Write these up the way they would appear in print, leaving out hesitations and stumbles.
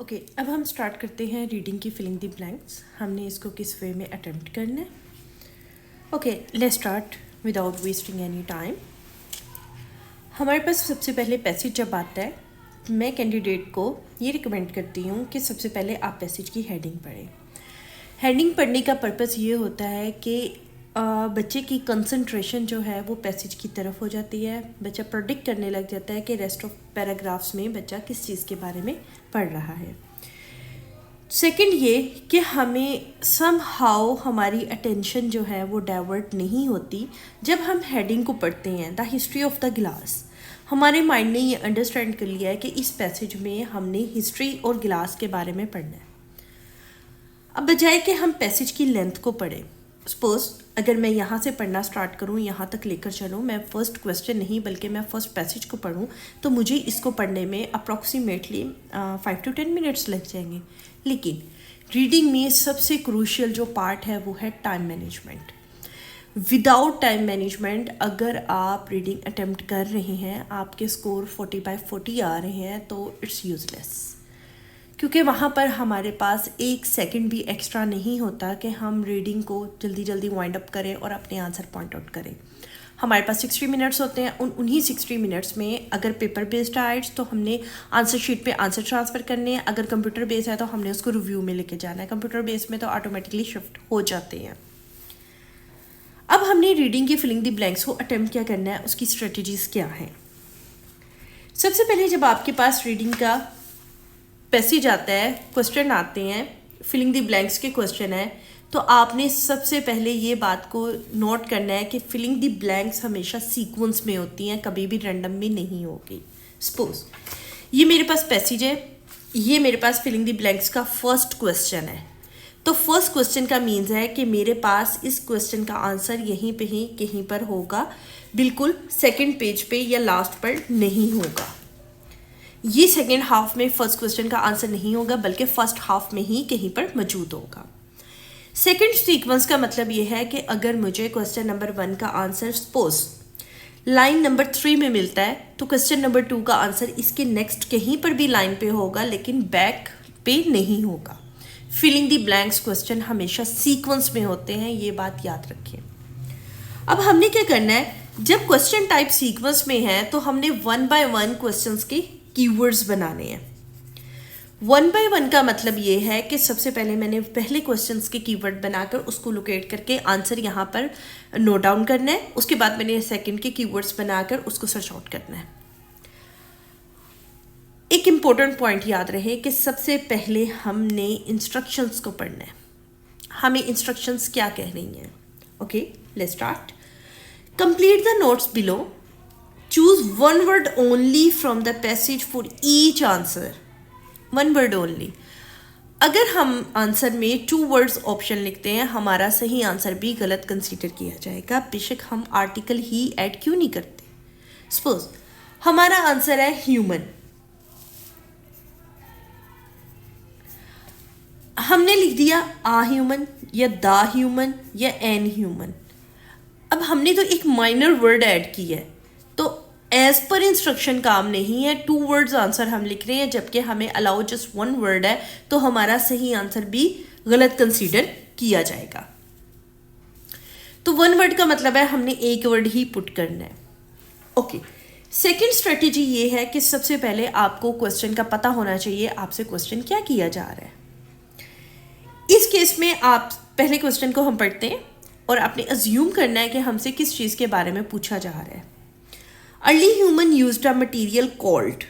Okay अब हम start करते हैं रीडिंग की फिलिंग द ब्लैंक्स। हमने इसको किस वे में अटेम्प्ट करना है। Okay let's start without wasting any time. हमारे पास सबसे पहले पैसेज जब आता है, मैं कैंडिडेट को ये रिकमेंड करती हूँ कि सबसे पहले आप पैसेज की हेडिंग पढ़ें। हेडिंग पढ़ने का पर्पस ये होता है कि बच्चे की कंसंट्रेशन जो है वो पैसेज की तरफ हो जाती है। बच्चा प्रोडिक्ट करने लग जाता है कि रेस्ट ऑफ पैराग्राफ्स में बच्चा किस चीज़ के बारे में पढ़ रहा है। सेकंड ये कि हमें सम हाउ हमारी अटेंशन जो है वो डाइवर्ट नहीं होती जब हम हेडिंग को पढ़ते हैं। द हिस्ट्री ऑफ द गिलास, हमारे माइंड ने ये अंडरस्टैंड कर लिया है कि इस पैसेज में हमने हिस्ट्री और गिलास के बारे में पढ़ना है। अब बजाय कि हम पैसेज की लेंथ को पढ़ें, सपोज अगर मैं यहाँ से पढ़ना स्टार्ट करूँ, यहाँ तक लेकर चलूँ, मैं फर्स्ट क्वेश्चन नहीं बल्कि मैं फर्स्ट पैसेज को पढ़ूँ, तो मुझे इसको पढ़ने में अप्रॉक्सीमेटली 5 to 10 मिनट्स लग जाएंगे। लेकिन रीडिंग में सबसे क्रूशियल जो पार्ट है वो है time management. Without time management अगर आप रीडिंग अटेम्प्ट कर रहे हैं, आपके स्कोर 40/40 आ रहे हैं, तो इट्स यूजलेस, क्योंकि वहाँ पर हमारे पास 1 सेकंड भी एक्स्ट्रा नहीं होता कि हम रीडिंग को जल्दी जल्दी वाइंड अप करें और अपने आंसर पॉइंट आउट करें। हमारे पास 60 मिनट्स होते हैं। उन्हीं 60 मिनट्स में अगर पेपर बेस्ड आइट्स तो हमने आंसर शीट पे आंसर ट्रांसफ़र करने हैं, अगर कंप्यूटर बेस्ड है तो हमने उसको रिव्यू में लेके जाना है। कंप्यूटर बेस्ड में तो ऑटोमेटिकली शिफ्ट हो जाते हैं। अब हमने रीडिंग की फिलिंग द ब्लैंक्स को अटेम्प्ट क्या करना है, उसकी स्ट्रेटजीज क्या हैं। सबसे पहले जब आपके पास रीडिंग का पैसेज आता है, क्वेश्चन आते हैं, फिलिंग द ब्लैंक्स के क्वेश्चन है, तो आपने सबसे पहले ये बात को नोट करना है कि फिलिंग द ब्लैंक्स हमेशा सीक्वेंस में होती हैं, कभी भी रैंडम में नहीं होगी। सपोज ये मेरे पास पैसेज है, ये मेरे पास फिलिंग द ब्लैंक्स का फर्स्ट क्वेश्चन है, तो फर्स्ट क्वेश्चन का मीन्स है कि मेरे पास इस क्वेश्चन का आंसर यहीं पे ही कहीं पर होगा, बिल्कुल सेकेंड पेज पे या लास्ट पर नहीं होगा। ये सेकेंड हाफ में फर्स्ट क्वेश्चन का आंसर नहीं होगा, बल्कि फर्स्ट हाफ में ही कहीं पर मौजूद होगा। सेकेंड सीक्वेंस का मतलब ये है कि अगर मुझे क्वेश्चन नंबर 1 का आंसर सपोज लाइन नंबर 3 में मिलता है, तो क्वेश्चन नंबर 2 का आंसर इसके नेक्स्ट कहीं पर भी लाइन पे होगा, लेकिन बैक पे नहीं होगा। फिलिंग द ब्लैंक्स क्वेश्चन हमेशा सीक्वेंस में होते हैं, ये बात याद रखें। अब हमने क्या करना है, जब क्वेश्चन टाइप सीक्वेंस में है तो हमने 1 by 1 क्वेश्चंस के कीवर्ड्स बनाने हैं। 1 by 1 का मतलब ये है कि सबसे पहले मैंने पहले क्वेश्चंस के कीवर्ड बनाकर उसको लोकेट करके आंसर यहाँ पर नोट डाउन करना है। उसके बाद मैंने सेकंड के कीवर्ड्स बनाकर उसको सर्च आउट करना है। एक इम्पोर्टेंट पॉइंट याद रहे कि सबसे पहले हमने इंस्ट्रक्शंस को पढ़ना है। हमें इंस्ट्रक्शंस क्या कह रही हैं। Okay let's start. Complete the notes below. Choose one word only from the passage for each answer. One word only. अगर हम आंसर में 2 words ऑप्शन लिखते हैं, हमारा सही आंसर भी गलत कंसीडर किया जाएगा, बेशक हम आर्टिकल ही ऐड क्यों नहीं करते। सपोज हमारा आंसर है ह्यूमन, हमने लिख दिया आ ह्यूमन या द ह्यूमन या एन ह्यूमन। अब हमने तो एक माइनर वर्ड ऐड किया है, तो एज पर इंस्ट्रक्शन काम नहीं है। 2 words आंसर हम लिख रहे हैं, जबकि हमें अलाउ जस्ट 1 word है, तो हमारा सही आंसर भी गलत कंसीडर किया जाएगा। तो 1 word का मतलब है हमने एक वर्ड ही पुट करना है। ओके सेकेंड स्ट्रेटेजी ये है कि सबसे पहले आपको क्वेश्चन का पता होना चाहिए, आपसे क्वेश्चन क्या किया जा रहा है। इस केस में आप पहले क्वेश्चन को हम पढ़ते हैं और आपने अज्यूम करना है कि हमसे किस चीज़ के बारे में पूछा जा रहा है। Early human used a material called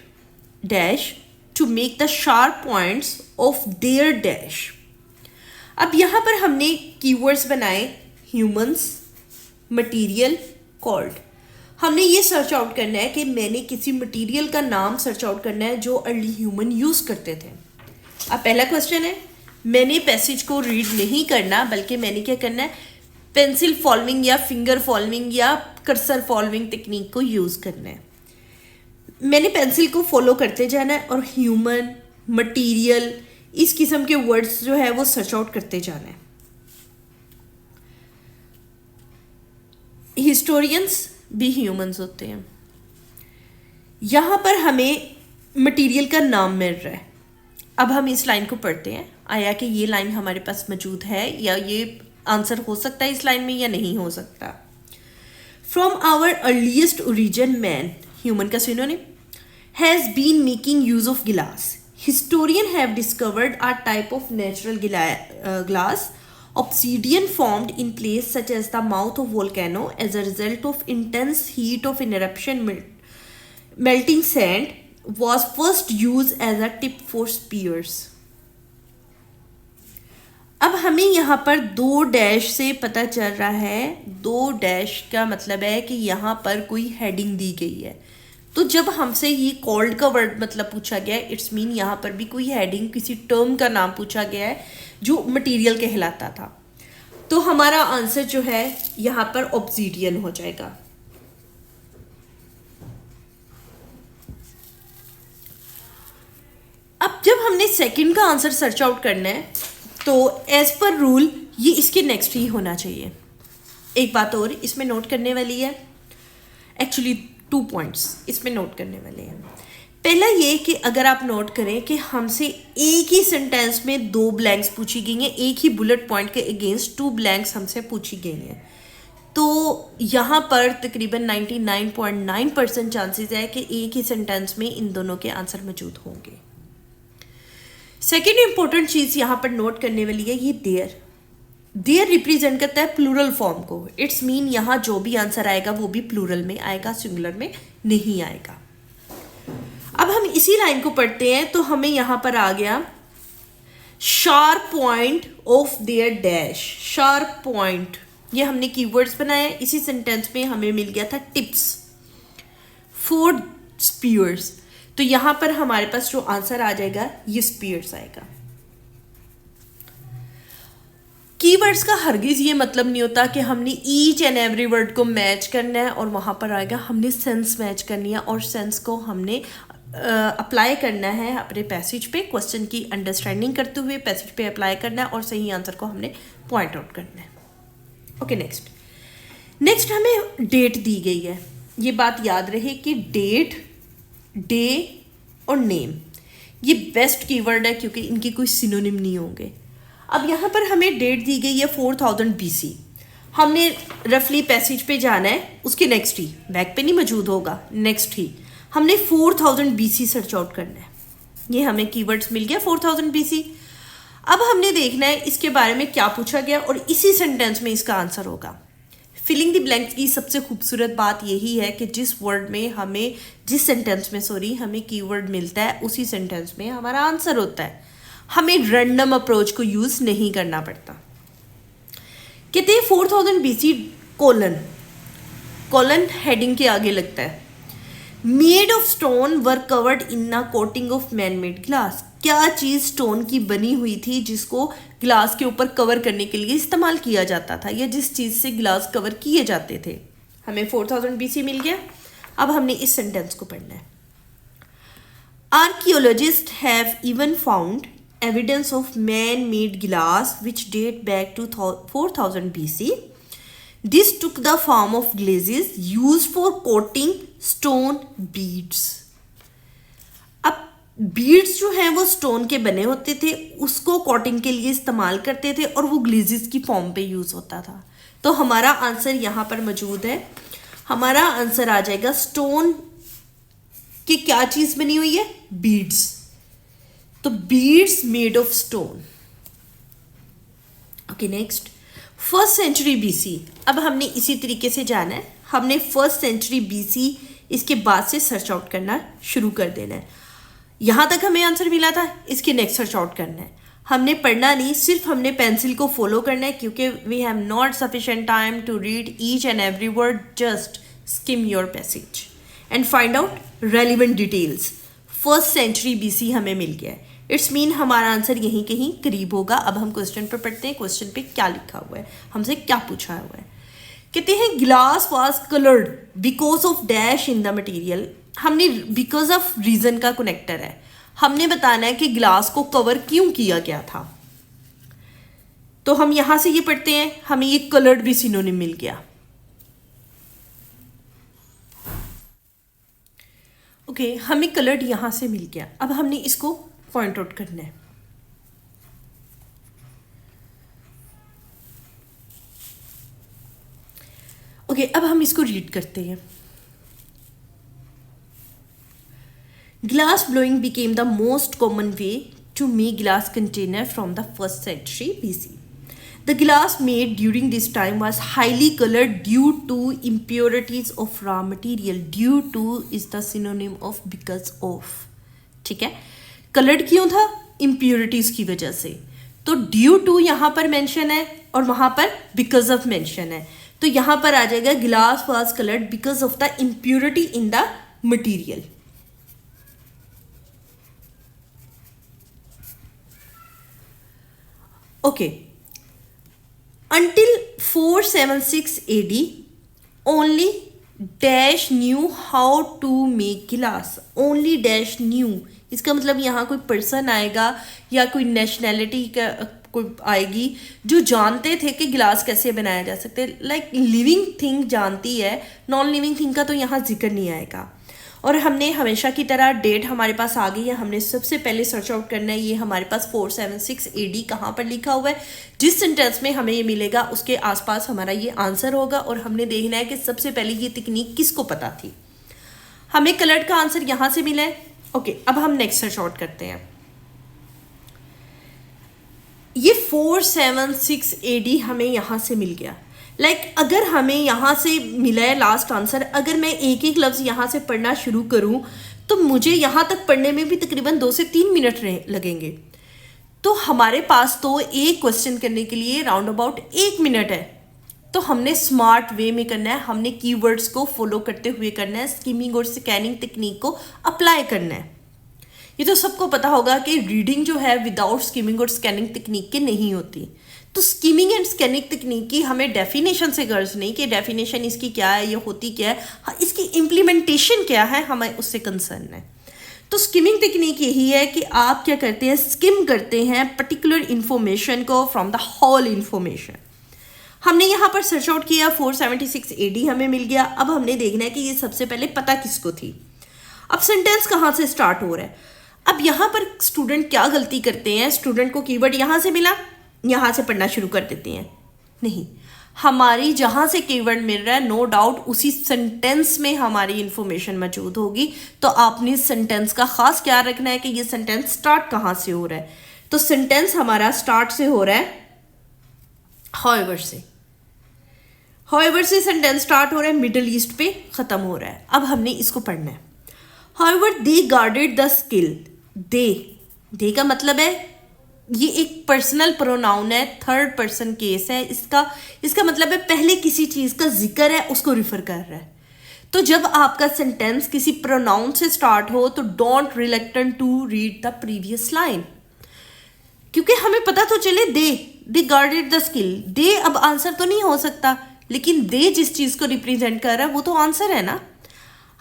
dash to make the sharp points of their dash. अब यहाँ पर हमने keywords बनाए humans, material, called. हमने ये सर्च आउट करना है कि मैंने किसी मटेरियल का नाम सर्च आउट करना है जो अर्ली ह्यूमन यूज़ करते थे। अब पहला क्वेश्चन है, मैंने पैसेज को रीड नहीं करना, बल्कि मैंने क्या करना है, पेंसिल फॉलोइंग या फिंगर फॉलोइंग या कर्सर फॉलोइंग टेक्निक को यूज़ करना है। मैंने पेंसिल को फॉलो करते जाना है और ह्यूमन, मटेरियल, इस किस्म के वर्ड्स जो है वो सर्च आउट करते जाना है। हिस्टोरियंस भी ह्यूमंस होते हैं। यहाँ पर हमें मटेरियल का नाम मिल रहा है, अब हम इस लाइन को पढ़ते हैं, आया कि ये लाइन हमारे पास मौजूद है या ये आंसर हो सकता है इस लाइन में या नहीं हो सकता। From our earliest origin man, human का synonym, has been making use of glass. Historians have discovered a type of natural glass, obsidian, formed in place such as the mouth of volcano as a result of intense heat of an eruption. Melting sand was first used as a tip for spears. अब हमें यहाँ पर 2 dash से पता चल रहा है, 2 dash का मतलब है कि यहाँ पर कोई हेडिंग दी गई है। तो जब हमसे ये कॉल्ड का वर्ड मतलब पूछा गया है, इट्स मीन यहाँ पर भी कोई हेडिंग, किसी टर्म का नाम पूछा गया है जो मटेरियल कहलाता था। तो हमारा आंसर जो है यहाँ पर ऑब्सीडियन हो जाएगा। अब जब हमने सेकंड का आंसर सर्च आउट करना है तो एज पर रूल ये इसके नेक्स्ट ही होना चाहिए। एक बात और इसमें नोट करने वाली है, एक्चुअली 2 पॉइंट्स इसमें नोट करने वाले हैं। पहला ये कि अगर आप नोट करें कि हमसे एक ही सेंटेंस में 2 ब्लैंक्स पूछी गई हैं, एक ही बुलेट पॉइंट के अगेंस्ट 2 ब्लैंक्स हमसे पूछी गई हैं, तो यहाँ पर तकरीबन 99.9% चांसेस है कि एक ही सेंटेंस में इन दोनों के आंसर मौजूद होंगे। सेकेंड इंपॉर्टेंट चीज़ यहाँ पर नोट करने वाली है, ये देयर रिप्रेजेंट करता है प्लूरल फॉर्म को। इट्स मीन यहाँ जो भी आंसर आएगा वो भी प्लूरल में आएगा, सिंगुलर में नहीं आएगा। अब हम इसी लाइन को पढ़ते हैं तो हमें यहाँ पर आ गया sharp point of their dash. Sharp point ये हमने कीवर्ड्स बनाए, इसी सेंटेंस में हमें मिल गया था टिप्स फॉर स्पीयर्स। तो यहाँ पर हमारे पास जो आंसर आ जाएगा ये स्पीयर्स आएगा। कीवर्ड्स का हरगिज ये मतलब नहीं होता कि हमने ईच एंड एवरी वर्ड को मैच करना है और वहाँ पर आएगा, हमने सेंस मैच करनी है और सेंस को हमने अप्लाई करना है अपने पैसेज पे, क्वेश्चन की अंडरस्टैंडिंग करते हुए पैसेज पे अप्लाई करना है और सही आंसर को हमने पॉइंट आउट करना है। ओके, नेक्स्ट हमें डेट दी गई है। ये बात याद रहे कि डेट, डे और नेम ये बेस्ट कीवर्ड है क्योंकि इनकी कोई सिनोनिम नहीं होंगे। अब यहाँ पर हमें डेट दी गई है 4000 BC। हमने रफली पैसेज पे जाना है, उसके नेक्स्ट ही, बैक पे नहीं मौजूद होगा, नेक्स्ट ही हमने 4000 BC सर्च आउट करना है। ये हमें कीवर्ड्स मिल गया 4000 BC। अब हमने देखना है इसके बारे में क्या पूछा गया और इसी सेंटेंस में इसका आंसर होगा। फिलिंग द ब्लैंक्स की सबसे खूबसूरत बात यही है कि जिस सेंटेंस में हमें कीवर्ड मिलता है उसी सेंटेंस में हमारा आंसर होता है। हमें रैंडम अप्रोच को यूज़ नहीं करना पड़ता। कहते हैं 4000 BC कोलन हेडिंग के आगे लगता है। Made of stone were covered in a coating of man made glass. क्या चीज़ स्टोन की बनी हुई थी जिसको ग्लास के ऊपर कवर करने के लिए इस्तेमाल किया जाता था, या जिस चीज़ से ग्लास कवर किए जाते थे। हमें 4000 BC मिल गया। अब हमने इस सेंटेंस को पढ़ना है। Archaeologist have even found evidence of man-made glass which date back to 4000 BC. This took the form of glazes used for coating stone beads. अब बीड्स जो हैं वो स्टोन के बने होते थे, उसको कोटिंग के लिए इस्तेमाल करते थे और वो ग्लेजेस की फॉर्म पे यूज़ होता था। तो हमारा आंसर यहाँ पर मौजूद है। हमारा आंसर आ जाएगा स्टोन की क्या चीज़ बनी हुई है, बीड्स। तो beads made of stone. Okay, next 1st century BC। अब हमने इसी तरीके से जाना है, हमने 1st सेंचुरी BC इसके बाद से सर्च आउट करना शुरू कर देना है। यहाँ तक हमें आंसर मिला था, इसके नेक्स्ट सर्च आउट करना है। हमने पढ़ना नहीं, सिर्फ हमने पेंसिल को फॉलो करना है क्योंकि we have not sufficient time to read each and every word. Just skim your passage and find out relevant details. 1st century BC हमें मिल गया है। इट्स मीन हमारा आंसर यहीं कहीं करीब होगा। अब हम क्वेश्चन पर पढ़ते हैं, क्वेश्चन पे क्या लिखा हुआ है, हमसे क्या पूछा हुआ है। कहते हैं glass was coloured because of dash in the material. हमने बिकॉज ऑफ रीजन का कनेक्टर है, हमने बताना है कि ग्लास को कवर क्यों किया गया था। तो हम यहां से ये पढ़ते हैं, हमें ये कलर्ड भी सिनोनिम मिल गया। ओके, हमें कलर्ड यहां से मिल गया। अब हमने इसको पॉइंट आउट करना है। ओके, अब हम इसको रीड करते हैं। Glass blowing became the most common way to make glass container from the first century BC. The glass made during this time was highly colored due to impurities of raw material. Due to is the synonym of because of. ठीक है, coloured क्यों था? impurities की वजह से। तो due to यहाँ पर मेंशन है और वहाँ पर बिकॉज ऑफ मेंशन है, तो यहाँ पर आ जाएगा glass was coloured because of the impurity in the material. Okay, until 476 AD only dash knew how to make glass. Only dash knew, इसका मतलब यहाँ कोई पर्सन आएगा या कोई नेशनैलिटी का कोई आएगी जो जानते थे कि गिलास कैसे बनाया जा सकता है। लाइक लिविंग थिंग जानती है, नॉन लिविंग थिंग का तो यहाँ जिक्र नहीं आएगा। और हमने हमेशा की तरह डेट हमारे पास आ गई है, हमने सबसे पहले सर्च आउट करना है। ये हमारे पास 476 AD कहाँ पर लिखा हुआ है, जिस सेंटेंस में हमें ये मिलेगा उसके आसपास हमारा ये आंसर होगा। और हमने देखना है कि सबसे पहले ये तकनीक किसको पता थी। हमें कलर्ड का आंसर यहाँ से मिला है। ओके, अब हम नेक्स्ट सर्च आउट करते हैं। ये 476 AD हमें यहाँ से मिल गया। अगर हमें यहाँ से मिला है लास्ट आंसर, अगर मैं एक एक लफ्ज़ यहाँ से पढ़ना शुरू करूँ तो मुझे यहाँ तक पढ़ने में भी तकरीबन 2 से 3 मिनट लगेंगे। तो हमारे पास तो एक क्वेश्चन करने के लिए राउंड अबाउट 1 मिनट है। तो हमने स्मार्ट वे में करना है, हमने कीवर्ड्स को फॉलो करते हुए करना है, स्किमिंग और स्कैनिंग तकनीक को अप्लाई करना है। ये तो सबको पता होगा कि रीडिंग जो है विदाउट स्किमिंग और स्कैनिंग तकनीक के नहीं होती। तो स्किमिंग एंड स्कैनिंग तकनीक की हमें डेफिनेशन से गर्ज नहीं कि डेफिनेशन इसकी क्या है, ये होती क्या है, हाँ इसकी इम्प्लीमेंटेशन क्या है, हमें उससे कंसर्न है। तो स्किमिंग तकनीक यही है कि आप क्या करते हैं, स्किम करते हैं पर्टिकुलर इन्फॉर्मेशन को फ्रॉम द होल इन्फॉर्मेशन। हमने यहाँ पर सर्च आउट किया, 476 AD हमें मिल गया। अब हमने देखना है कि ये सबसे पहले पता किसको थी। अब सेंटेंस कहाँ से स्टार्ट हो रहा है। अब यहाँ पर स्टूडेंट क्या गलती करते हैं, स्टूडेंट को कीवर्ड यहाँ से मिला, यहाँ से पढ़ना शुरू कर देते हैं। नहीं, हमारी जहाँ से कीवर्ड मिल रहा है नो डाउट उसी सेंटेंस में हमारी इंफॉर्मेशन मौजूद होगी। तो आपने सेंटेंस का खास ख्याल रखना है कि ये सेंटेंस स्टार्ट कहाँ से हो रहा है। तो सेंटेंस हमारा स्टार्ट से हो रहा है हाउएवर से। हाउएवर से सेंटेंस स्टार्ट हो रहा है, मिडल ईस्ट पे ख़त्म हो रहा है। अब हमने इसको पढ़ना है। However they guarded the skill. They का मतलब है, ये एक पर्सनल प्रोनाउन है, थर्ड पर्सन केस है। इसका मतलब है पहले किसी चीज़ का जिक्र है, उसको रिफर कर रहा है। तो जब आपका सेंटेंस किसी प्रोनाउन से स्टार्ट हो तो don't reluctant to read the previous line, क्योंकि हमें पता तो चले दे गार्डेड द स्किल। दे अब आंसर तो नहीं हो सकता, लेकिन दे जिस चीज़ को रिप्रेजेंट कर रहा है वो तो आंसर है ना।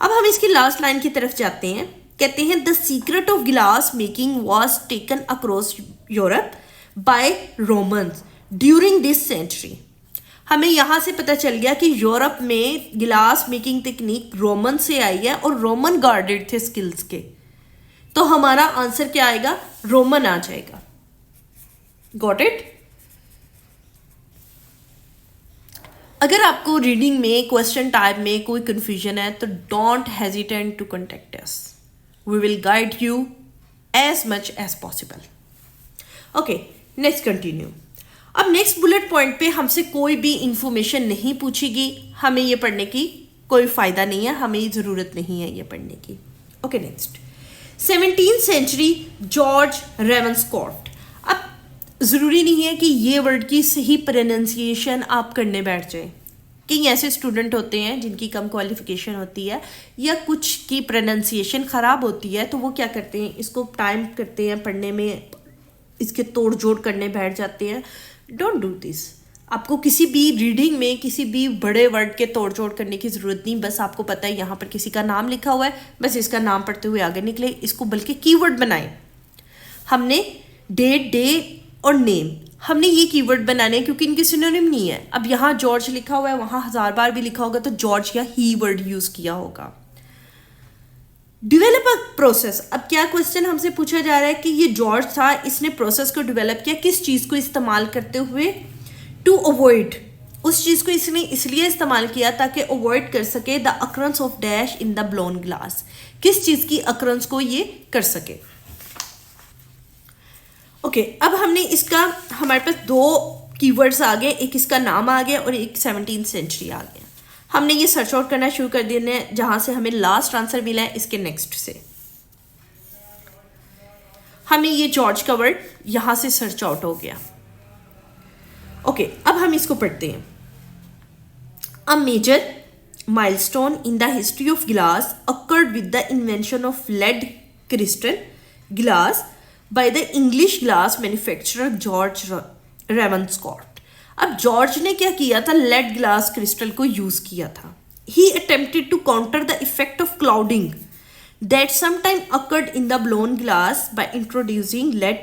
अब हम इसकी लास्ट लाइन की तरफ जाते हैं। कहते हैं the secret of glass making was taken across Europe by Romans during this century. हमें यहाँ से पता चल गया कि यूरोप में गिलास मेकिंग तकनीक रोमन से आई है और रोमन गार्डेड थे स्किल्स के। तो हमारा आंसर क्या आएगा, रोमन आ जाएगा। Got it. अगर आपको रीडिंग में क्वेश्चन टाइप में कोई कंफ्यूजन है तो don't hesitate to contact us, we will guide you as much as possible. Okay, next continue. अब नेक्स्ट बुलेट पॉइंट पे हमसे कोई भी इंफॉर्मेशन नहीं पूछेगी, हमें ये पढ़ने की कोई फ़ायदा नहीं है, हमें ज़रूरत नहीं है ये पढ़ने की। Okay, next 17th century George Ravenscroft. अब ज़रूरी नहीं है कि ये वर्ड की सही प्रोनाउंसिएशन आप करने बैठ जाए। कई ऐसे स्टूडेंट होते हैं जिनकी कम क्वालिफिकेशन होती है या कुछ की प्रोनाउंसिएशन ख़राब होती है, तो वो क्या करते हैं, इसको टाइम करते हैं पढ़ने में, इसके तोड़ जोड़ करने बैठ जाते हैं। Don't do this. आपको किसी भी रीडिंग में किसी भी बड़े वर्ड के तोड़ जोड़ करने की ज़रूरत नहीं। बस आपको पता है यहाँ पर किसी का नाम लिखा हुआ है, बस इसका नाम पढ़ते हुए आगे निकले। इसको बल्कि कीवर्ड बनाएं। हमने डेट, डे और नेम, हमने ये कीवर्ड बनाने हैं क्योंकि इनके सिनोनिम नहीं है। अब यहाँ जॉर्ज लिखा हुआ है, वहाँ 1000 बार भी लिखा होगा तो जॉर्ज या ही वर्ड यूज़ किया होगा। Develop a process. अब क्या क्वेश्चन हमसे पूछा जा रहा है कि ये जॉर्ज था, इसने प्रोसेस को डेवलप किया किस चीज़ को इस्तेमाल करते हुए? टू अवॉइड, उस चीज़ को इसने इसलिए इस्तेमाल किया ताकि अवॉइड कर सके the अक्रंस of dash in the blown glass, किस चीज़ की अक्रंस को ये कर सके। ओके, अब हमने इसका, हमारे पास दो कीवर्ड्स आ गए, एक इसका नाम आ गया और एक 17th सेंचुरी आ गया। हमने ये सर्च आउट करना शुरू कर दिया है, जहां से हमें लास्ट आंसर मिला है इसके नेक्स्ट से। हमें ये जॉर्ज का वर्ड यहां से सर्च आउट हो गया। ओके, अब हम इसको पढ़ते हैं। A major milestone in the history of glass occurred with the invention of lead crystal glass by the English glass manufacturer George Ravenscroft. अब जॉर्ज ने क्या किया था? लेड ग्लास क्रिस्टल को यूज किया था। He attempted to counter the effect of clouding that sometime occurred in the blown glass by introducing lead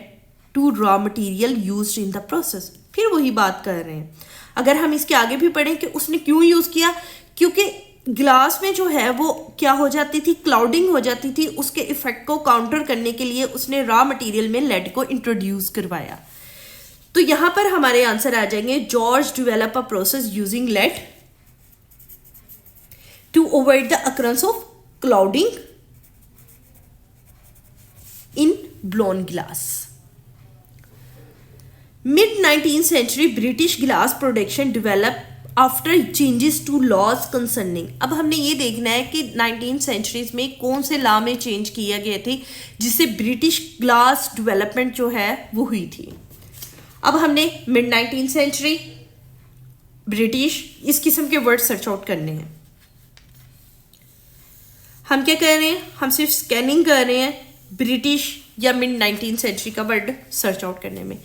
to raw material used in the process. फिर वही बात कर रहे हैं। अगर हम इसके आगे भी पढ़ें कि उसने क्यों यूज किया, क्योंकि ग्लास में जो है वो क्या हो जाती थी? क्लाउडिंग हो जाती थी। उसके इफेक्ट को काउंटर करने के लिए उसने रॉ मटेरियल में लेड को इंट्रोड्यूस करवाया। तो यहां पर हमारे आंसर आ जाएंगे George develop a process using lead to avoid the occurrence of clouding in blown glass. Mid 19th century British glass production develop after changes to laws concerning. अब हमने ये देखना है कि 19th सेंचुरीज में कौन से लॉ में चेंज किया गए थे जिससे ब्रिटिश ग्लास डेवलपमेंट जो है वो हुई थी। अब हमने मिड 19th सेंचुरी, ब्रिटिश, इस किस्म के वर्ड सर्च आउट करने हैं। हम क्या कर रहे हैं? हम सिर्फ स्कैनिंग कर रहे हैं ब्रिटिश या मिड 19th सेंचुरी का वर्ड सर्च आउट करने में।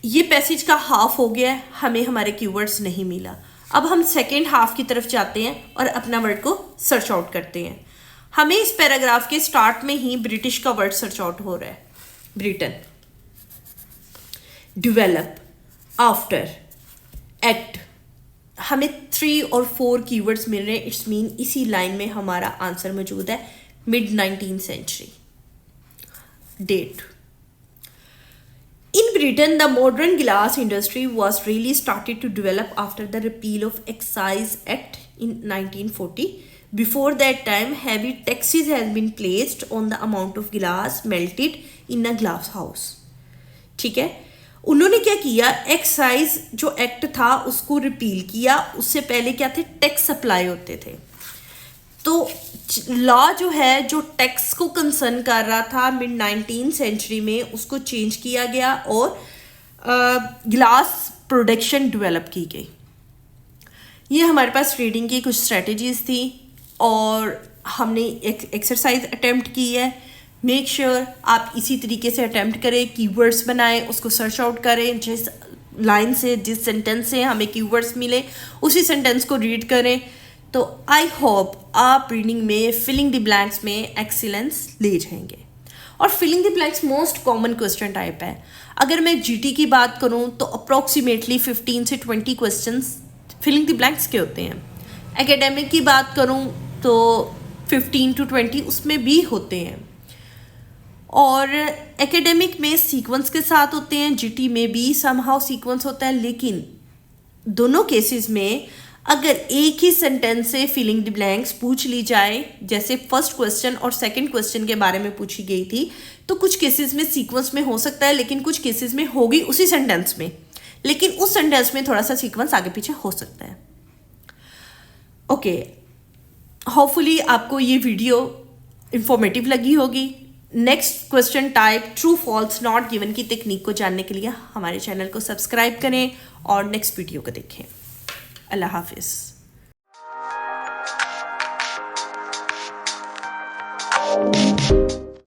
ये पैसेज का हाफ हो गया है, हमें हमारे कीवर्ड्स नहीं मिला। अब हम सेकेंड हाफ की तरफ जाते हैं और अपना वर्ड को सर्च आउट करते हैं। हमें इस पैराग्राफ के स्टार्ट में ही ब्रिटिश का वर्ड सर्च आउट हो रहा है, ब्रिटेन। डेवलप, आफ्टर, एक्ट, हमें 3 और 4 कीवर्ड्स मिल रहे हैं। इट्स मीन इसी लाइन में हमारा आंसर मौजूद है, mid 19th century. Date, in Britain, the modern glass industry was really started to develop after the repeal of Excise Act in 1940. Before that time, heavy taxes has been placed on the amount of glass melted in a glass house. ठीक है, उन्होंने क्या किया? Excise जो act था उसको repeal किया। उससे पहले क्या थे? टैक्स अप्लाई होते थे। तो लॉ जो है, जो टैक्स को कंसर्न कर रहा था मिड 19th सेंचुरी में, उसको चेंज किया गया और ग्लास प्रोडक्शन डेवलप की गई। ये हमारे पास रीडिंग की कुछ स्ट्रेटजीज थी और हमने एक एक्सरसाइज अटेम्प्ट की है। मेक श्योर आप इसी तरीके से अटेम्प्ट करें, कीवर्ड्स बनाएं, उसको सर्च आउट करें। जिस लाइन से, जिस सेंटेंस से हमें कीवर्ड्स मिले उसी सेंटेंस को रीड करें। तो आई होप आप रीडिंग में, फिलिंग द ब्लैंक्स में एक्सीलेंस ले जाएंगे। और filling the blanks most common question type है। अगर मैं जीटी की बात करूं तो अप्रॉक्सीमेटली 15 से 20 क्वेश्चंस फिलिंग द ब्लैंक्स के होते हैं। एकेडमिक की बात करूं तो 15 to 20 उसमें भी होते हैं। और एकेडमिक में सीक्वेंस के साथ होते हैं, जीटी में भी समहाउ सीक्वेंस होता है। लेकिन दोनों केसेस में अगर एक ही सेंटेंस से फिलिंग द ब्लैंक्स पूछ ली जाए, जैसे फर्स्ट क्वेश्चन और सेकंड क्वेश्चन के बारे में पूछी गई थी, तो कुछ केसेस में सीक्वेंस में हो सकता है, लेकिन कुछ केसेस में होगी उसी सेंटेंस में, लेकिन उस सेंटेंस में थोड़ा सा सीक्वेंस आगे पीछे हो सकता है। ओके, होपफुली आपको ये वीडियो इंफॉर्मेटिव लगी होगी। Next question type true false not given की टेक्निक को जानने के लिए हमारे चैनल को सब्सक्राइब करें और नेक्स्ट वीडियो को देखें। अल्लाह हाफिज़।